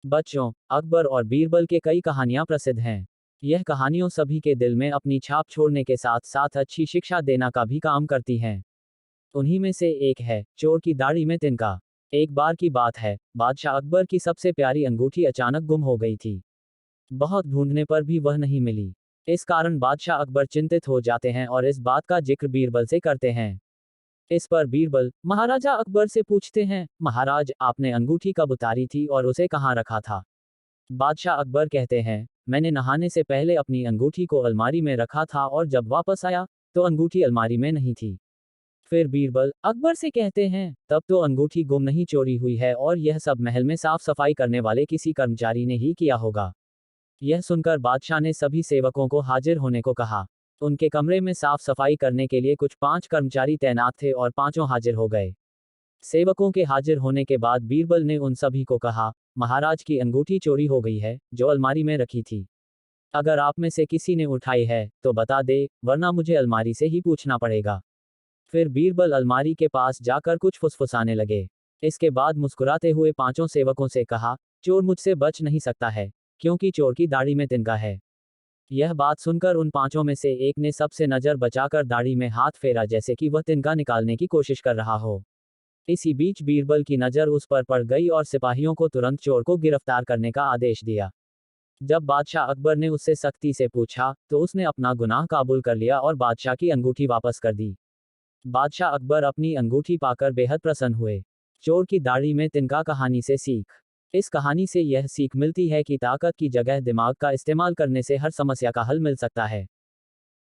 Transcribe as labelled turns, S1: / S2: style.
S1: बच्चों, अकबर और बीरबल के कई कहानियां प्रसिद्ध हैं। यह कहानियों सभी के दिल में अपनी छाप छोड़ने के साथ साथ अच्छी शिक्षा देना का भी काम करती हैं। उन्हीं में से एक है चोर की दाढ़ी में तिनका। एक बार की बात है, बादशाह अकबर की सबसे प्यारी अंगूठी अचानक गुम हो गई थी। बहुत ढूंढने पर भी वह नहीं मिली। इस कारण बादशाह अकबर चिंतित हो जाते हैं और इस बात का जिक्र बीरबल से करते हैं। इस पर बीरबल महाराजा अकबर से पूछते हैं, महाराज, आपने अंगूठी कब उतारी थी और उसे कहाँ रखा था? बादशाह अकबर कहते हैं, मैंने नहाने से पहले अपनी अंगूठी को अलमारी में रखा था और जब वापस आया तो अंगूठी अलमारी में नहीं थी। फिर बीरबल अकबर से कहते हैं, तब तो अंगूठी गुम नहीं, चोरी हुई है और यह सब महल में साफ सफाई करने वाले किसी कर्मचारी ने ही किया होगा। यह सुनकर बादशाह ने सभी सेवकों को हाजिर होने को कहा। उनके कमरे में साफ सफाई करने के लिए कुछ 5 कर्मचारी तैनात थे और पांचों हाजिर हो गए। सेवकों के हाजिर होने के बाद बीरबल ने उन सभी को कहा, महाराज की अंगूठी चोरी हो गई है, जो अलमारी में रखी थी। अगर आप में से किसी ने उठाई है तो बता दे, वरना मुझे अलमारी से ही पूछना पड़ेगा। फिर बीरबल अलमारी के पास जाकर कुछ फुसफुसाने लगे। इसके बाद मुस्कुराते हुए पांचों सेवकों से कहा, चोर मुझसे बच नहीं सकता है, क्योंकि चोर की दाढ़ी में तिनका है। यह बात सुनकर उन पांचों में से एक ने सबसे नजर बचाकर दाढ़ी में हाथ फेरा, जैसे कि वह तिनका निकालने की कोशिश कर रहा हो। इसी बीच बीरबल की नजर उस पर पड़ गई और सिपाहियों को तुरंत चोर को गिरफ्तार करने का आदेश दिया। जब बादशाह अकबर ने उससे सख्ती से पूछा तो उसने अपना गुनाह काबूल कर लिया और बादशाह की अंगूठी वापस कर दी। बादशाह अकबर अपनी अंगूठी पाकर बेहद प्रसन्न हुए। चोर की दाढ़ी में तिनका कहानी से सीख। इस कहानी से यह सीख मिलती है कि ताकत की जगह दिमाग का इस्तेमाल करने से हर समस्या का हल मिल सकता है।